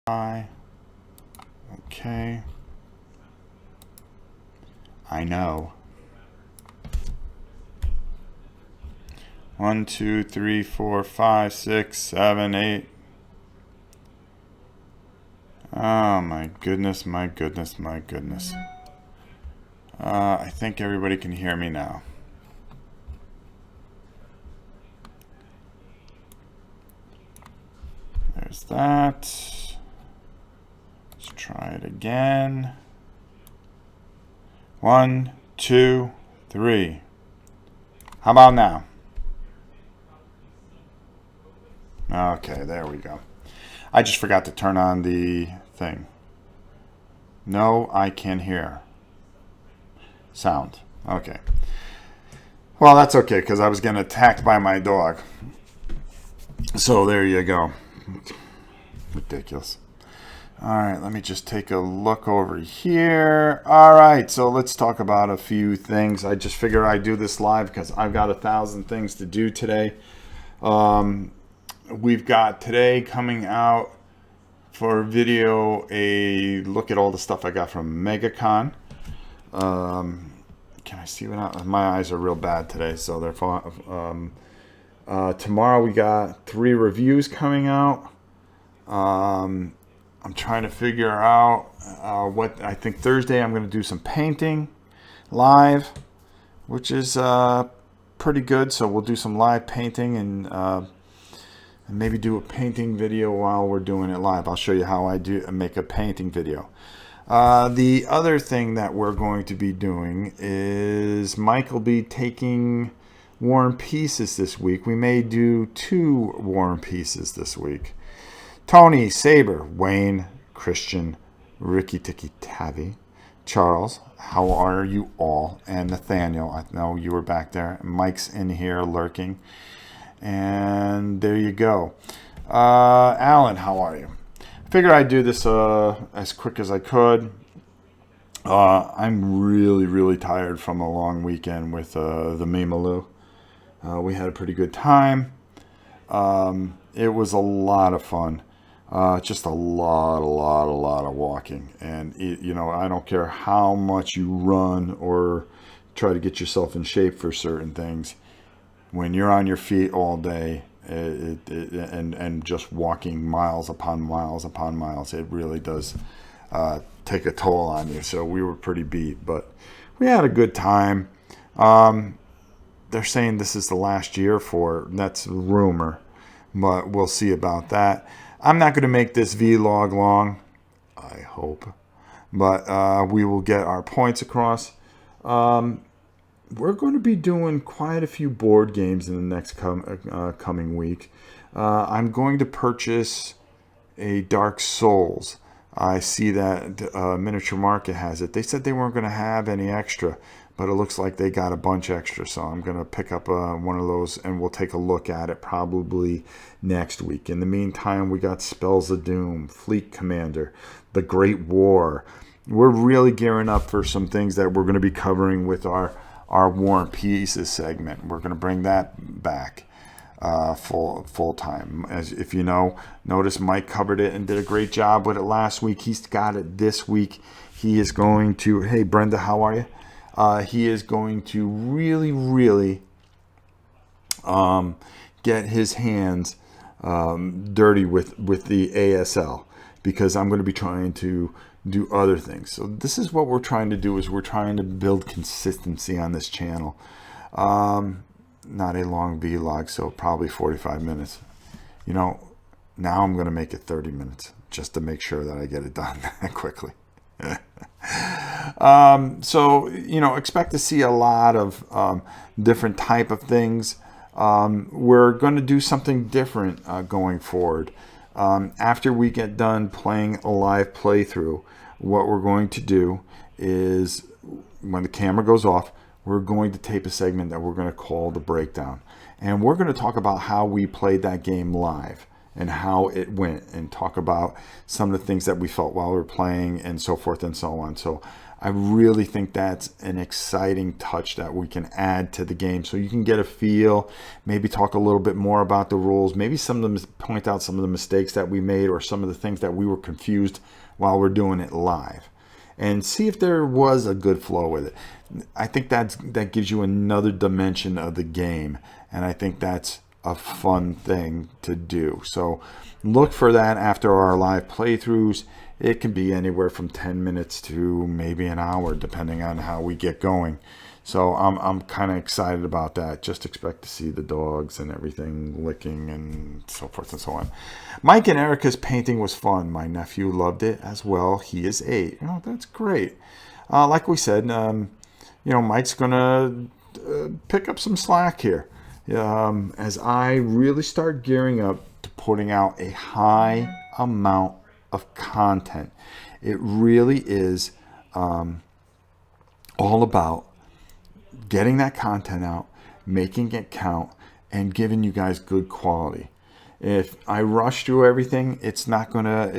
Okay. I know. 1, 2, 3, 4, 5, 6, 7, 8. Oh my goodness, my goodness, my goodness. I think everybody can hear me now. There's that. Let's try it again. 1, 2, 3. How about now? Okay, there we go. I just forgot to turn on the thing. No, I can hear sound. Okay. Well, that's okay because I was getting attacked by my dog. So there you go. Ridiculous. All right, let me just take a look over here. All right, so let's talk about a few things. I just figured I'd do this live because I've got 1,000 things to do today. We've got today coming out for video a look at all the stuff I got from MegaCon. Can I see what my eyes are real bad today, so they're fine. Tomorrow we got 3 reviews coming out. I'm trying to figure out what I think Thursday I'm going to do some painting live, which is pretty good. So we'll do some live painting and maybe do a painting video while we're doing it live. I'll show you how I make a painting video. The other thing that we're going to be doing is Mike will be taking War and Pieces this week. We may do 2 War and Pieces this week. Tony, Saber, Wayne, Christian, Ricky Tikki Tavi, Charles, how are you all? And Nathaniel, I know you were back there. Mike's in here lurking. And there you go. Alan, how are you? Figured I'd do this as quick as I could. I'm really tired from a long weekend with the Mimaloo. We had a pretty good time. It was a lot of fun. Just a lot of walking. And, I don't care how much you run or try to get yourself in shape for certain things. When you're on your feet all day and just walking miles upon miles, it really does take a toll on you. So we were pretty beat, but we had a good time. They're saying this is the last year that's a rumor, but we'll see about that. I'm not going to make this vlog long, I hope, but we will get our points across. We're going to be doing quite a few board games in the next coming week. I'm going to purchase a Dark Souls. I see that Miniature Market has it. They said they weren't going to have any extra, but it looks like they got a bunch extra. So I'm going to pick up one of those and we'll take a look at it probably next week. In the meantime, we got Spells of Doom, Fleet Commander, The Great War. We're really gearing up for some things that we're going to be covering with our War and Pieces segment. We're going to bring that back full time. As if you notice Mike covered it and did a great job with it last week. He's got it this week. He is going to, hey Brenda, how are you? He is going to really get his hands dirty with the ASL, because I'm going to be trying to do other things. So this is what we're trying to do, is we're trying to build consistency on this channel. Not a long vlog, so probably 45 minutes. Now I'm going to make it 30 minutes just to make sure that I get it done quickly. So expect to see a lot of different type of things. We're going to do something different going forward. After we get done playing a live playthrough, what we're going to do is, when the camera goes off, we're going to tape a segment that we're going to call the breakdown, and we're going to talk about how we played that game live and how it went, and talk about some of the things that we felt while we were playing and so forth and so on. So I really think that's an exciting touch that we can add to the game, so you can get a feel, maybe talk a little bit more about the rules, maybe point out some of the mistakes that we made or some of the things that we were confused while we're doing it live, and see if there was a good flow with it. I think that gives you another dimension of the game, and I think that's a fun thing to do. So look for that after our live playthroughs. It can be anywhere from 10 minutes to maybe an hour, depending on how we get going. So I'm kind of excited about that. Just expect to see the dogs and everything licking and so forth and so on. Mike and Erica's painting was fun. My nephew loved it as well. He is 8. That's great. Like we said, Mike's gonna pick up some slack here. As I really start gearing up to putting out a high amount of content. It really is all about getting that content out, making it count, and giving you guys good quality. If I rush through everything, it's not gonna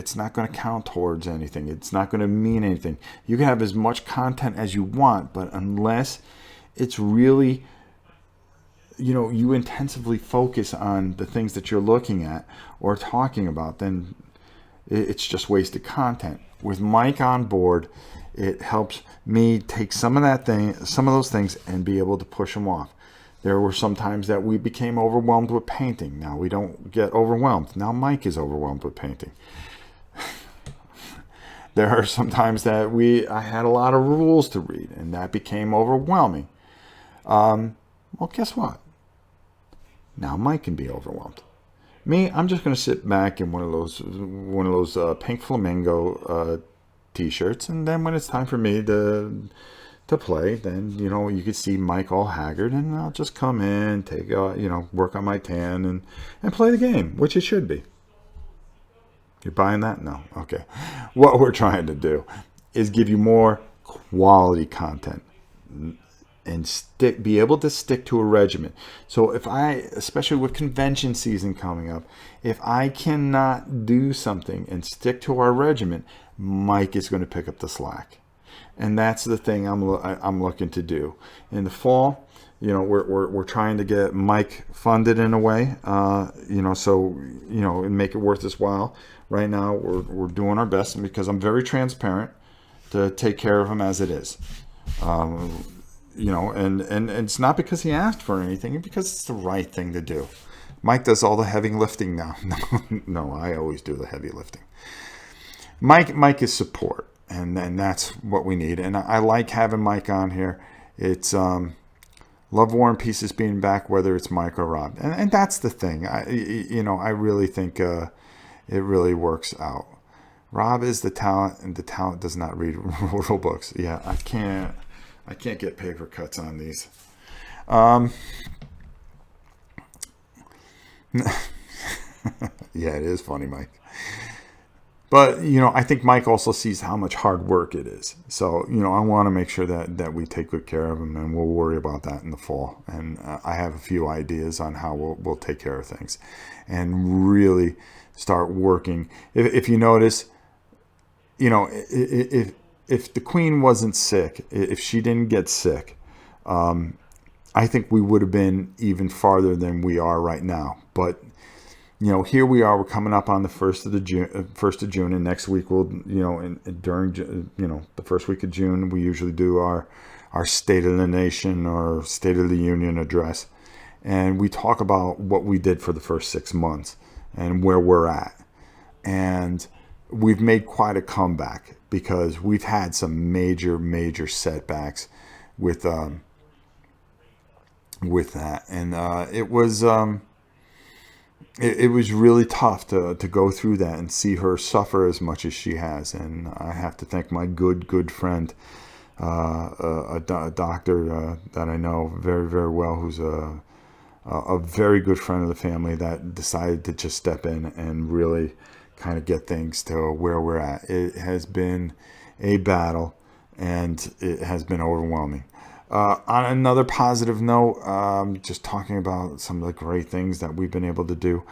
count towards anything. It's not gonna mean anything. You can have as much content as you want, but unless it's really, you intensively focus on the things that you're looking at or talking about, then it's just wasted content. With Mike on board, it helps me take some of those things and be able to push them off. There were some times that we became overwhelmed with painting. Now we don't get overwhelmed. Now Mike is overwhelmed with painting. There are some times that I had a lot of rules to read, and that became overwhelming. Well, guess what? Now Mike can be overwhelmed. Me, I'm just going to sit back in one of those pink flamingo t-shirts, and then when it's time for me to play, then you could see Mike all haggard, and I'll just come in, take work on my tan and play the game, which it should be. You're buying that? No. Okay. What we're trying to do is give you more quality content and be able to stick to a regimen. So especially with convention season coming up, if I cannot do something and stick to our regimen, Mike is going to pick up the slack. And that's the thing I'm looking to do. In the fall, we're trying to get Mike funded in a way, and make it worth his while. Right now, we're doing our best, because I'm very transparent, to take care of him as it is. And it's not because he asked for anything, because it's the right thing to do. Mike does all the heavy lifting now. No, I always do the heavy lifting. Mike is support, and that's what we need. And I like having Mike on here. It's love War and Peace being back, whether it's Mike or Rob, and that's the thing. I really think it really works out. Rob is the talent, and the talent does not read rule books. Yeah, I can't get paper cuts on these. Yeah, it is funny, Mike. But, I think Mike also sees how much hard work it is. So, I want to make sure that we take good care of him, and we'll worry about that in the fall. And I have a few ideas on how we'll take care of things and really start working. If you notice, if the Queen wasn't sick, if she didn't get sick, I think we would have been even farther than we are right now. But here we are. We're coming up on the 1st of June, and next week we'll, during the first week of June, we usually do our State of the Nation or State of the Union address, and we talk about what we did for the first 6 months and where we're at. And we've made quite a comeback, because we've had some major setbacks with that, and it was really tough to go through that and see her suffer as much as she has. And I have to thank my good friend, a doctor that I know very, very well, who's a very good friend of the family, that decided to just step in and really kind of get things to where we're at. It has been a battle, and it has been overwhelming. On another positive note, just talking about some of the great things that we've been able to do.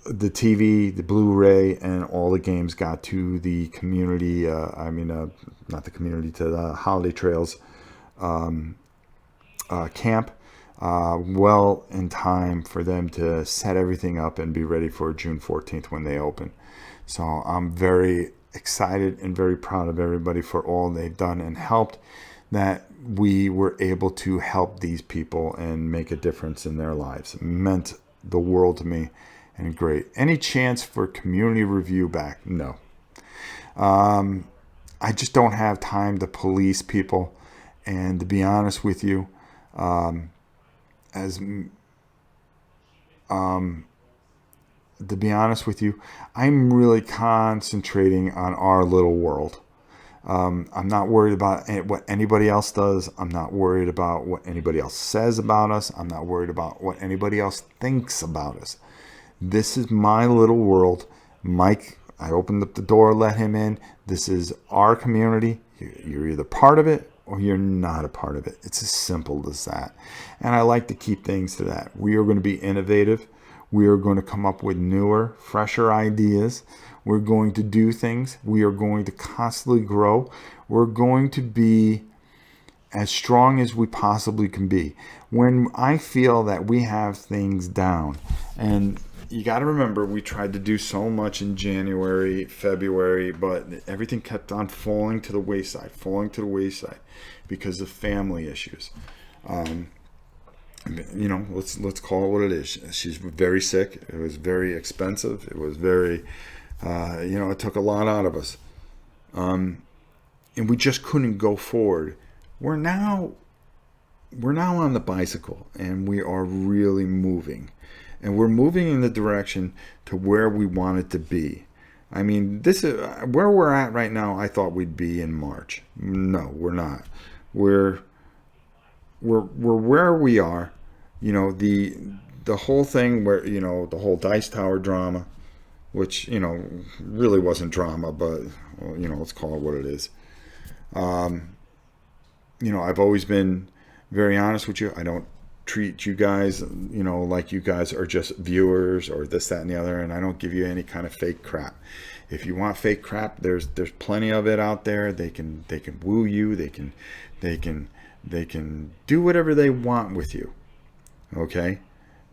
the TV, the Blu-ray, and all the games got to the community. Not the community, to the Holiday Trails camp well in time for them to set everything up and be ready for June 14th when they open. So I'm very excited and very proud of everybody for all they've done and helped, that we were able to help these people and make a difference in their lives. It meant the world to me, and great. Any chance for community review back? No. I just don't have time to police people, and to be honest with you, I'm really concentrating on our little world. I'm not worried about what anybody else does. I'm not worried about what anybody else says about us. I'm not worried about what anybody else thinks about us. This is my little world. Mike, I opened up the door, let him in. This is our community. You're either part of it or you're not a part of it. It's as simple as that. And I like to keep things to that. We are going to be innovative. We are going to come up with newer, fresher ideas. We're going to do things. We are going to constantly grow. We're going to be as strong as we possibly can be. When I feel that we have things down, and you got to remember, we tried to do so much in January, February, but everything kept on falling to the wayside because of family issues. Let's call it what it is. She's very sick. It was very expensive. It was very, it took a lot out of us. And we just couldn't go forward. We're now on the bicycle, and we are really moving. And we're moving in the direction to where we want it to be. I mean, this is where we're at right now. I thought we'd be in March. No, we're not. We're where we are. The whole thing where, the whole Dice Tower drama, which, really wasn't drama, but, let's call it what it is. I've always been very honest with you. I don't treat you guys, like you guys are just viewers or this, that, and the other, and I don't give you any kind of fake crap. If you want fake crap, there's plenty of it out there. They can woo you. They can do whatever they want with you, okay,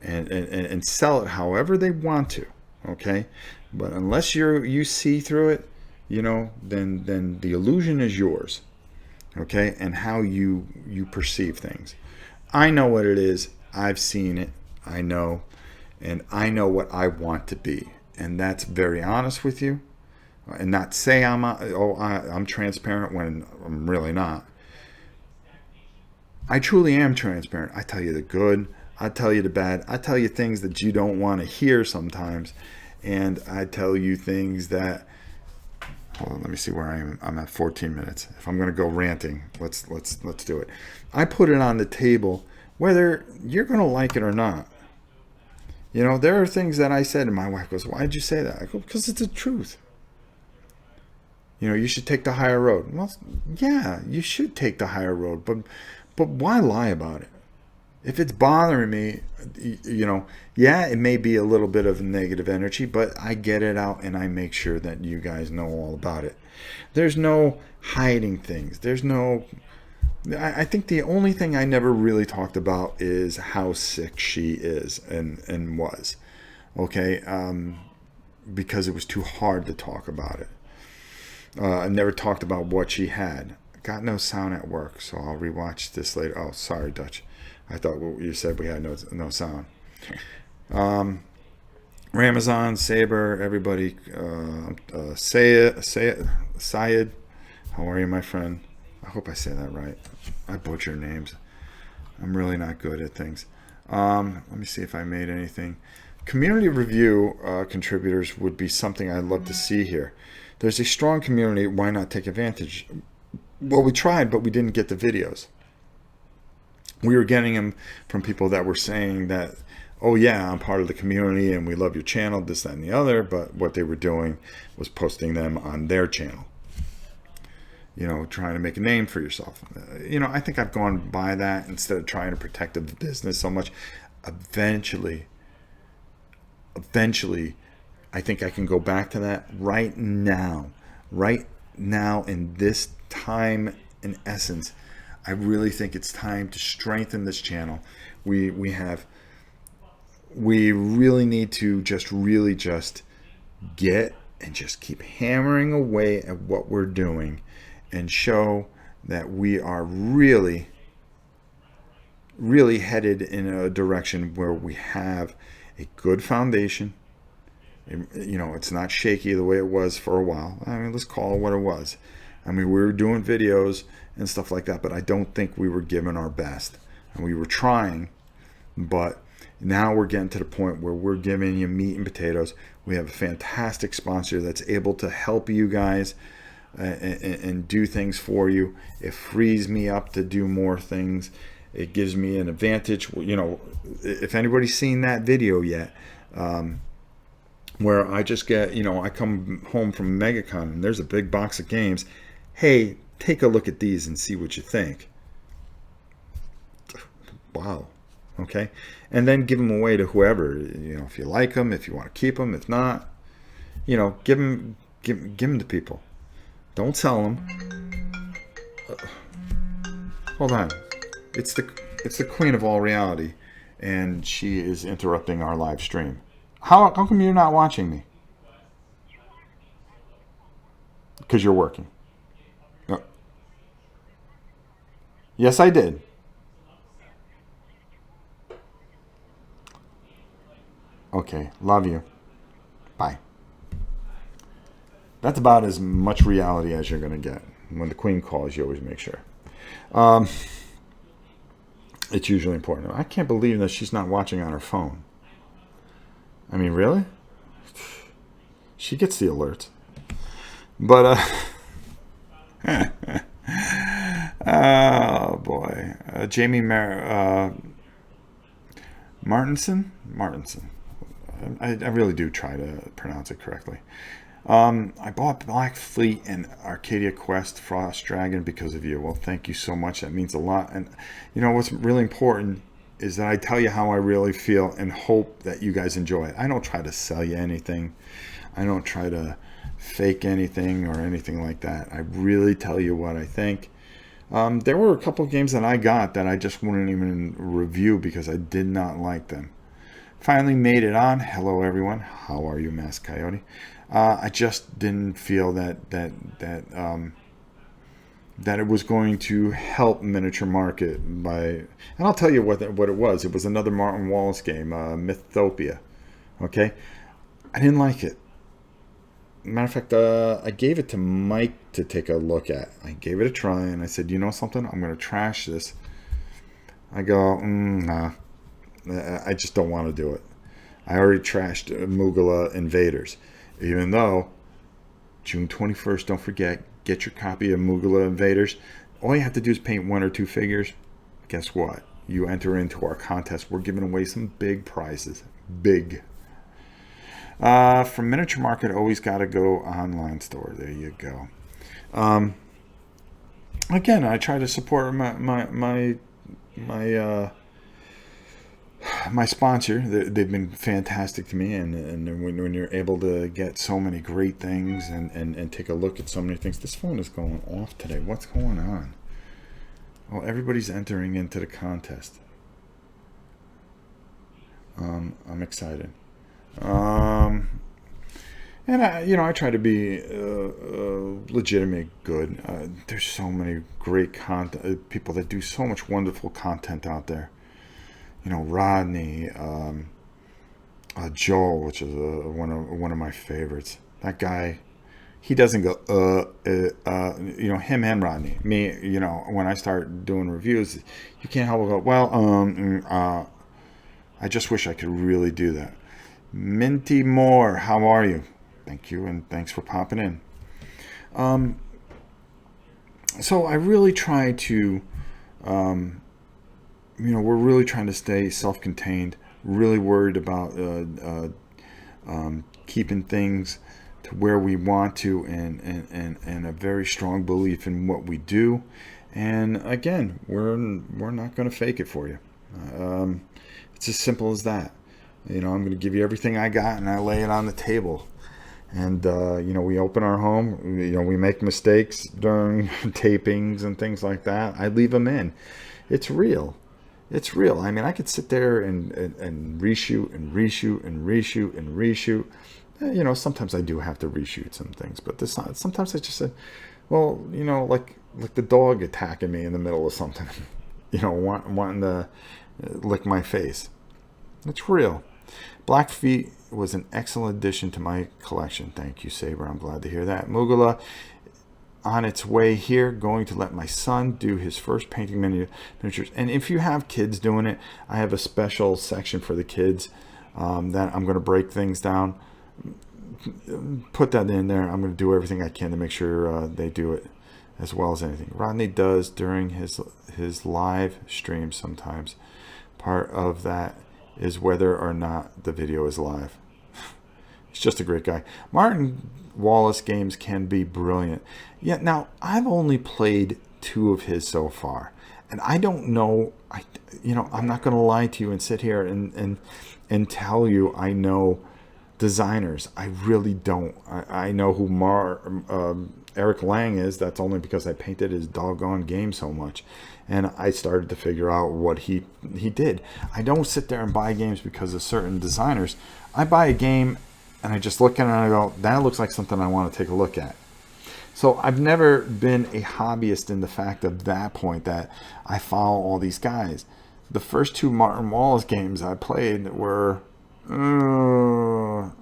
and sell it however they want to, okay. But unless you see through it, then the illusion is yours, okay, and how you perceive things. I know what it is. I've seen it. I know. And I know what I want to be. And that's very honest with you. And not say I'm transparent when I'm really not. I truly am transparent. I tell you the good. I tell you the bad. I tell you things that you don't want to hear sometimes. And I tell you things that... Hold on, let me see where I am. I'm at 14 minutes. If I'm going to go ranting, let's do it. I put it on the table, whether you're going to like it or not. There are things that I said, and my wife goes, "Why did you say that?" I go, "Because it's the truth. You should take the higher road." Well, yeah, you should take the higher road, but why lie about it? If it's bothering me, yeah, it may be a little bit of negative energy, but I get it out and I make sure that you guys know all about it. There's no hiding things. I think the only thing I never really talked about is how sick she is and was, okay, because it was too hard to talk about it. I never talked about what she had. Got no sound at work, so I'll rewatch this later. Oh, sorry, Dutch. I thought you said we had no sound. Ramazan, Saber, everybody, Syed, how are you, my friend? I hope I say that right. I butcher names. I'm really not good at things. Let me see if I made anything. Community review contributors would be something I'd love to see here. There's a strong community. Why not take advantage? Well, we tried, but we didn't get the videos. We were getting them from people that were saying that, oh yeah, I'm part of the community and we love your channel, this, that, and the other. But what they were doing was posting them on their channel. Trying to make a name for yourself. I think I've gone by that instead of trying to protect the business so much. Eventually, eventually, I think I can go back to that right now. Right now, in this time, in essence, I really think it's time to strengthen this channel. We really need to just get and just keep hammering away at what we're doing and show that we are really headed in a direction where we have a good foundation. You know, it's not shaky the way it was for a while. I mean, let's call it what it was. I mean, we were doing videos and stuff like that, but I don't think we were giving our best. And we were trying, but now we're getting to the point where we're giving you meat and potatoes. We have a fantastic sponsor that's able to help you guys and do things for you. It frees me up to do more things. It gives me an advantage. You know, if anybody's seen that video yet, where I just get, you know, I come home from MegaCon and there's a big box of games. Hey, take a look at these and see what you think. Wow. Okay. And then give them away to whoever, you know, if you like them, if you want to keep them, if not, you know, give them to people. Don't sell them. Hold on. It's the queen of all reality, and she is interrupting our live stream. How come you're not watching me? Because you're working. No. Yes, I did. Okay, love you. Bye. That's about as much reality as you're going to get. When the queen calls, you always make sure. It's usually important. I can't believe that she's not watching on her phone. I mean, really? She gets the alerts. But, oh boy. Jamie Martinson? I really do try to pronounce it correctly. I bought Black Fleet and Arcadia Quest Frost Dragon because of you. Well, thank you so much. That means a lot. And you know what's really important is that I tell you how I really feel and hope that you guys enjoy it. I don't try to sell you anything. I don't try to fake anything or anything like that. I really tell you what I think. There were a couple of games that I got that I just wouldn't even review because I did not like them. Finally made it on. Hello everyone. How are you, Masked Coyote? I just didn't feel that it was going to help miniature market by, and I'll tell you what it was. It was another Martin Wallace game, Mythopia. Okay, I didn't like it. Matter of fact, I gave it to Mike to take a look at. I gave it a try, and I said, you know something? I'm going to trash this. I go, nah. I just don't want to do it. I already trashed Mugala Invaders. Even though, June 21st, don't forget, get your copy of Mugala Invaders. All you have to do is paint 1 or 2 figures. Guess what? You enter into our contest. We're giving away some big prizes. Big. From Miniature Market, always got to go online store. There you go. Again, I try to support my sponsor. They've been fantastic to me, and when you're able to get so many great things and take a look at so many things. This phone is going off today. What's going on? Well, everybody's entering into the contest. I'm excited. And I try to be legitimate good. There's so many great people that do so much wonderful content out there. You know, Rodney, Joel, which is one of my favorites. That guy, he doesn't go him and Rodney. Me, when I start doing reviews, you can't help but go, well, I just wish I could really do that. Minty Moore, how are you? Thank you, and thanks for popping in. So I really try to, we're really trying to stay self-contained, really worried about keeping things to where we want to, and a very strong belief in what we do. And again, we're not going to fake it for you. It's as simple as that. You know, I'm going to give you everything I got, and I lay it on the table. And, you know, we open our home. You know, we make mistakes during tapings and things like that. I leave them in. It's real. It's real. I mean, I could sit there and reshoot and reshoot and reshoot and reshoot. You know, sometimes I do have to reshoot some things, but sometimes I just say, well, you know, like the dog attacking me in the middle of something, you know, wanting to lick my face. It's real. Blackfeet was an excellent addition to my collection. Thank you, Saber. I'm glad to hear that. Mugula, on its way here, going to let my son do his first painting miniatures. And if you have kids doing it, I have a special section for the kids that I'm going to break things down. Put that in there. I'm going to do everything I can to make sure they do it as well as anything. Rodney does during his live stream sometimes. Part of that is whether or not the video is live. He's just a great guy. Martin Wallace games can be brilliant. Yeah, now I've only played 2 of his so far, and I don't know. I'm not going to lie to you and sit here and tell you I know designers. I really don't. I know who Eric Lang is. That's only because I painted his doggone game so much, and I started to figure out what he did. I don't sit there and buy games because of certain designers. I buy a game and I just look at it and I go, that looks like something I want to take a look at. So I've never been a hobbyist in the fact of that point that I follow all these guys. The first 2 Martin Wallace games I played were now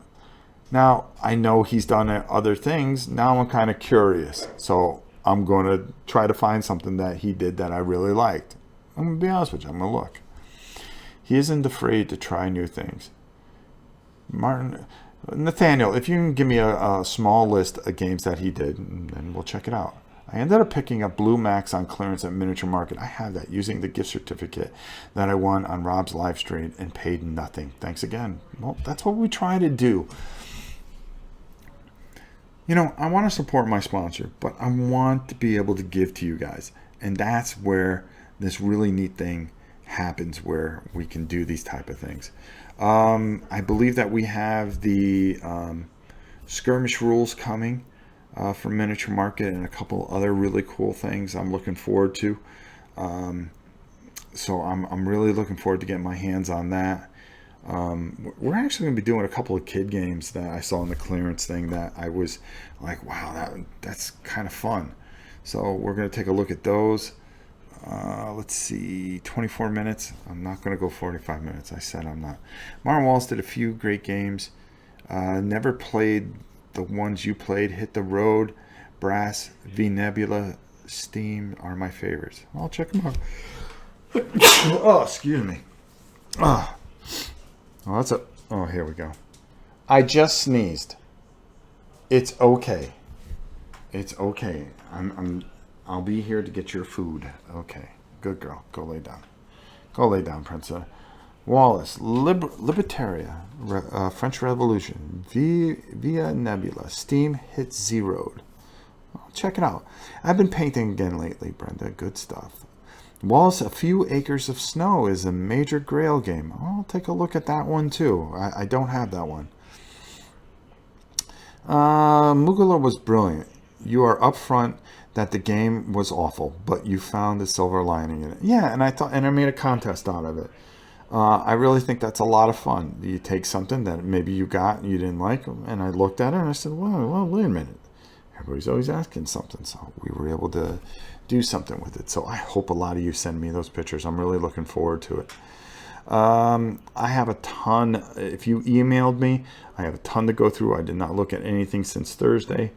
I know he's done other things. Now I'm kind of curious, so I'm going to try to find something that he did that I really liked. I'm going to be honest with you. I'm going to look. He isn't afraid to try new things. Nathaniel, if you can give me a small list of games that he did, then we'll check it out. I ended up picking up Blue Max on clearance at Miniature Market. I have that using the gift certificate that I won on Rob's live stream and paid nothing. Thanks again. Well, that's what we try to do. You know, I want to support my sponsor, but I want to be able to give to you guys. And that's where this really neat thing happens, where we can do these type of things. I believe that we have the skirmish rules coming from Miniature Market and a couple other really cool things I'm looking forward to. So I'm really looking forward to getting my hands on that. We're actually going to be doing a couple of kid games that I saw in the clearance thing that I was like, wow, that's kind of fun. So we're going to take a look at those. Let's see, 24 minutes. I'm not going to go 45 minutes. I said I'm not. Martin Wallace did a few great games. Never played the ones you played. Hit the Road, Brass, V Nebula, Steam are my favorites. I'll check them out. Oh, excuse me. Oh, here we go. I just sneezed. It's okay. It's okay. I'll be here to get your food. Okay. Good girl. Go lay down. Go lay down, Princess. Wallace, Libertaria, French Revolution, Via Nebula, Steam hit zeroed. Well, check it out. I've been painting again lately, Brenda. Good stuff. Wallace, A Few Acres of Snow is a major Grail game. I'll take a look at that one too. I don't have that one. Mugula was brilliant. You are upfront that the game was awful, but you found the silver lining in it. Yeah, and I made a contest out of it. I really think that's a lot of fun. You take something that maybe you got and you didn't like, and I looked at it and I said, well, wait a minute. Everybody's always asking something, so we were able to do something with it. So I hope a lot of you send me those pictures. I'm really looking forward to it. I have a ton. If you emailed me, I have a ton to go through. I did not look at anything since Thursday.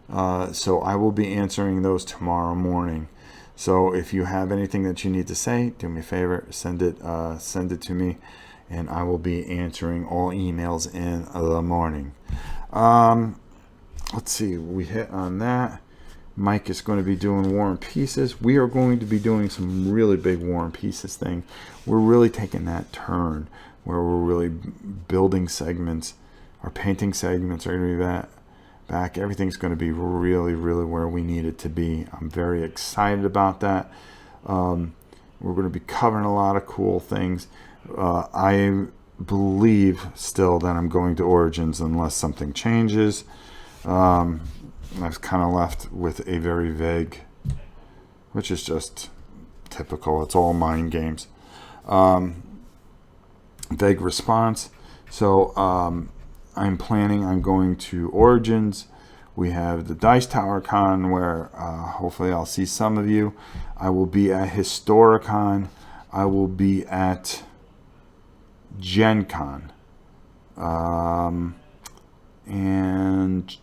So I will be answering those tomorrow morning. So if you have anything that you need to say, do me a favor, send it to me, and I will be answering all emails in the morning. Let's see, we hit on that. Mike is going to be doing War and Pieces. We are going to be doing some really big War and Pieces thing. We're really taking that turn where we're really building segments. Our painting segments are going to be back. Everything's going to be really, really where we need it to be. I'm very excited about that. We're going to be covering a lot of cool things. I believe still that I'm going to Origins unless something changes. I was kind of left with a very vague, which is just typical. It's all mind games. Vague response. So I'm planning on going to Origins. We have the Dice Tower Con where hopefully I'll see some of you. I will be at Historicon. I will be at Gen Con. And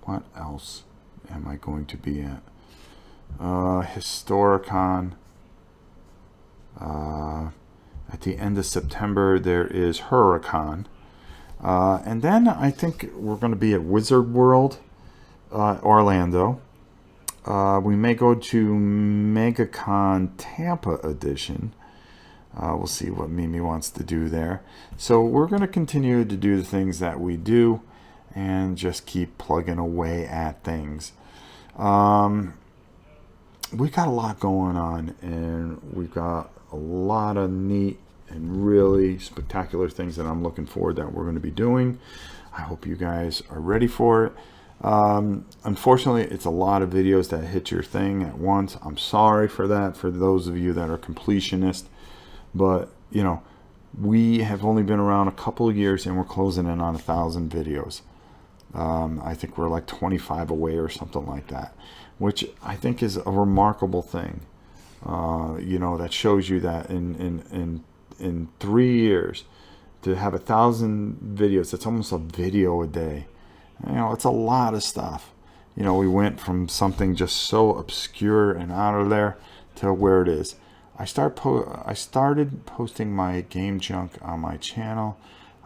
what else am I going to be at? Historicon. At the end of September, there is Hurricane. And then I think we're going to be at Wizard World, Orlando. We may go to MegaCon Tampa edition. We'll see what Mimi wants to do there. So we're going to continue to do the things that we do and just keep plugging away at things. We've got a lot going on, and we've got a lot of neat and really spectacular things that I'm looking forward that we're going to be doing. I hope you guys are ready for it. Unfortunately, it's a lot of videos that hit your thing at once. I'm sorry for that, for those of you that are completionists. But, you know, we have only been around a couple of years, and we're closing in on 1,000 videos. I think we're like 25 away or something like that, which I think is a remarkable thing. You know, that shows you that in 3 years to have 1,000 videos, it's almost a video a day. You know, it's a lot of stuff. You know, we went from something just so obscure and out of there to where it is. I started posting my game junk on my channel.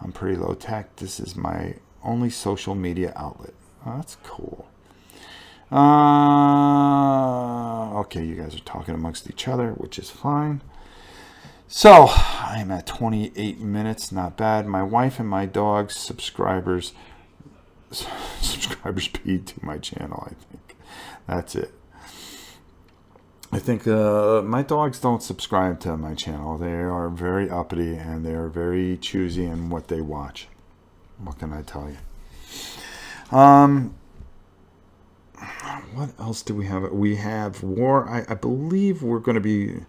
I'm pretty low tech. This is my only social media outlet. Oh, that's cool. Okay, you guys are talking amongst each other, which is fine. So, I'm at 28 minutes, not bad. My wife and my dog's subscribers paid to my channel, I think. That's it. I think my dogs don't subscribe to my channel. They are very uppity and they're very choosy in what they watch. What can I tell you? What else do we have? We have War. I believe we're going to be...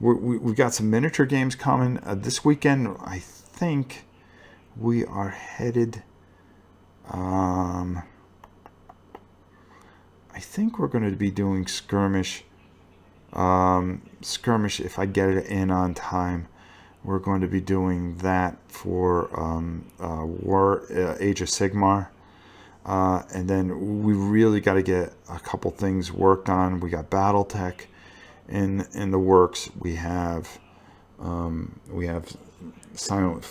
We've got some miniature games coming. This weekend, I think we are headed... I think we're going to be doing Skirmish. Skirmish, if I get it in on time, we're going to be doing that for War Age of Sigmar. And then we really got to get a couple things worked on. We got BattleTech in the works. We have Silent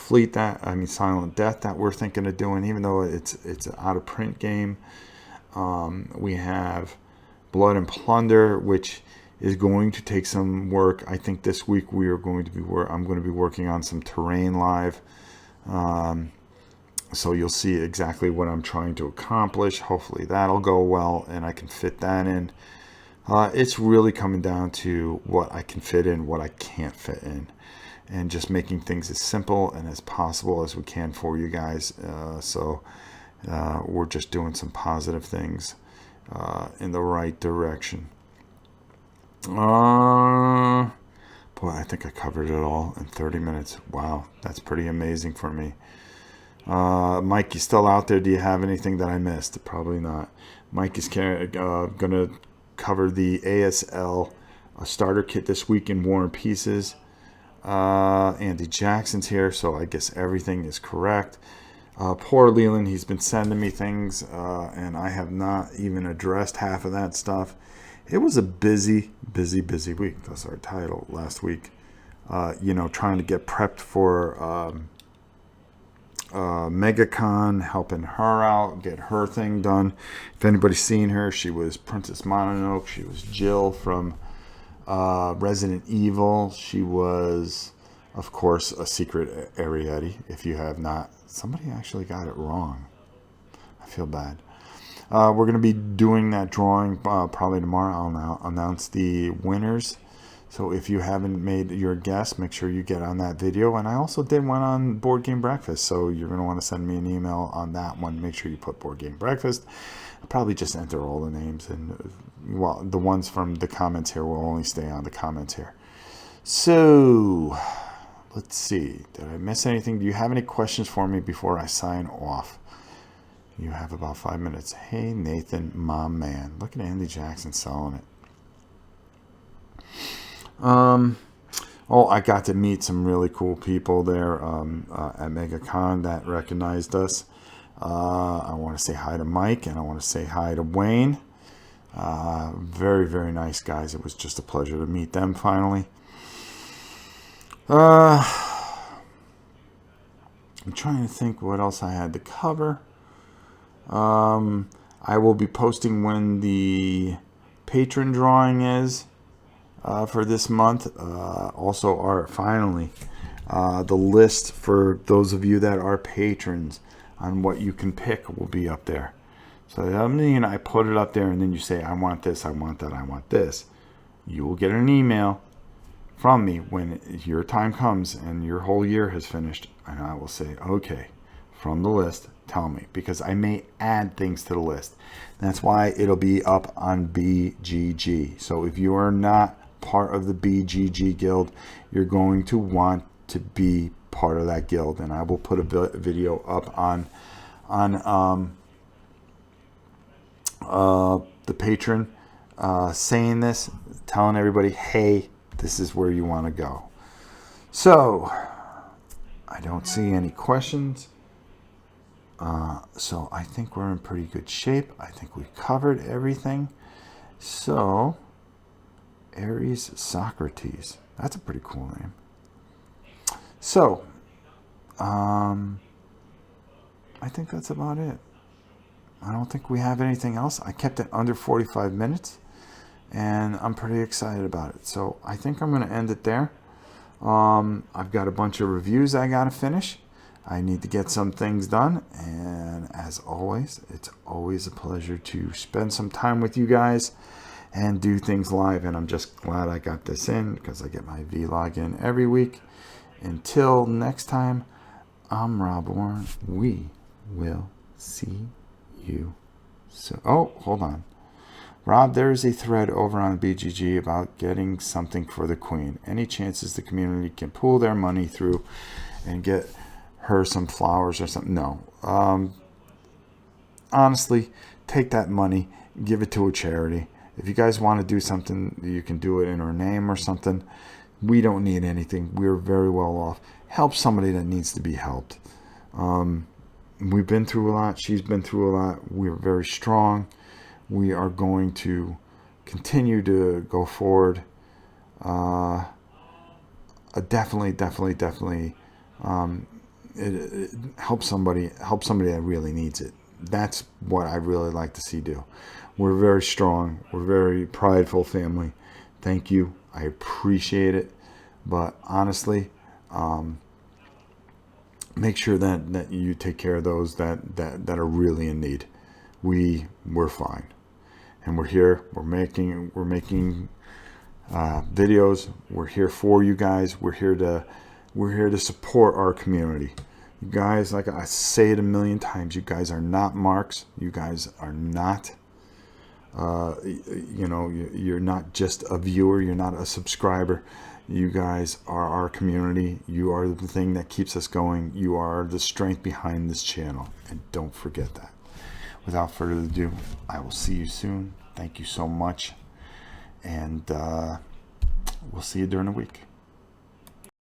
Death that we're thinking of doing, even though it's an out of print game. We have Blood and Plunder, which is going to take some work. I think this week I'm going to be working on some terrain live. So you'll see exactly what I'm trying to accomplish. Hopefully that'll go well and I can fit that in. It's really coming down to what I can fit in, what I can't fit in, and just making things as simple and as possible as we can for you guys. So we're just doing some positive things in the right direction. Boy, I think I covered it all in 30 minutes. Wow, that's pretty amazing for me. Mike, you still out there? Do you have anything that I missed? Probably not. Mike is going to cover the ASL starter kit this week in War and Pieces. Andy Jackson's here, so I guess everything is correct. Poor Leland, he's been sending me things, and I have not even addressed half of that stuff. It was a busy week. That's our title last week. Trying to get prepped for MegaCon, helping her out, get her thing done. If anybody's seen her, she was Princess Mononoke. She was Jill from Resident Evil. She was, of course, a secret Ariete. If you have not, somebody actually got it wrong. I feel bad. We're going to be doing that drawing probably tomorrow. I'll announce the winners. So if you haven't made your guess, make sure you get on that video. And I also did one on Board Game Breakfast, so you're going to want to send me an email on that one. Make sure you put Board Game Breakfast. I'll probably just enter all the names, and well, the ones from the comments here will only stay on the comments here. So let's see. Did I miss anything? Do you have any questions for me before I sign off? You have about 5 minutes. Hey, Nathan, my man. Look at Andy Jackson selling it. Oh, I got to meet some really cool people there at MegaCon that recognized us. I want to say hi to Mike, and I want to say hi to Wayne. Very, very nice guys. It was just a pleasure to meet them finally. I'm trying to think what else I had to cover. I will be posting when the patron drawing is for this month. Also, finally, the list for those of you that are patrons on what you can pick will be up there. So I mean, I put it up there, and then you say, I want this, I want that, I want this. You will get an email from me when your time comes and your whole year has finished, and I will say, okay, from the list, tell me, because I may add things to the list. That's why it'll be up on BGG. So if you are not part of the BGG guild, you're going to want to be part of that guild, and I will put a video up on the patron saying this, telling everybody, hey, this is where you want to go. So I don't see any questions. So I think we're in pretty good shape. I think we covered everything. So Aries Socrates, that's a pretty cool name. So I think that's about it. I don't think we have anything else. I kept it under 45 minutes, and I'm pretty excited about it. So I think I'm going to end it there. I've got a bunch of reviews I got to finish. I need to get some things done, and as always, it's always a pleasure to spend some time with you guys and do things live, and I'm just glad I got this in because I get my vlog in every week. Until next time, I'm Rob Warren. We will see you soon. Oh, hold on. Rob, there is a thread over on BGG about getting something for the Queen. Any chances the community can pool their money through and get her some flowers or something? No. Honestly, take that money, give it to a charity. If you guys want to do something, you can do it in her name or something. We don't need anything. We're very well off. Help somebody that needs to be helped. We've been through a lot. She's been through a lot. We're very strong. We are going to continue to go forward. Definitely. Help somebody that really needs it. That's what I really like to see do. We're very strong. We're a very prideful family. Thank you. I appreciate it. But honestly, make sure that you take care of those that are really in need. We're fine, and we're here. We're making videos. We're here for you guys. We're here to support our community. You guys, like I say it a million times, you guys are not marks. You guys are not. You're not just a viewer. You're not a subscriber. You guys are our community. You are the thing that keeps us going. You are the strength behind this channel, and don't forget that. Without further ado, I will see you soon. Thank you so much, and we'll see you during the week.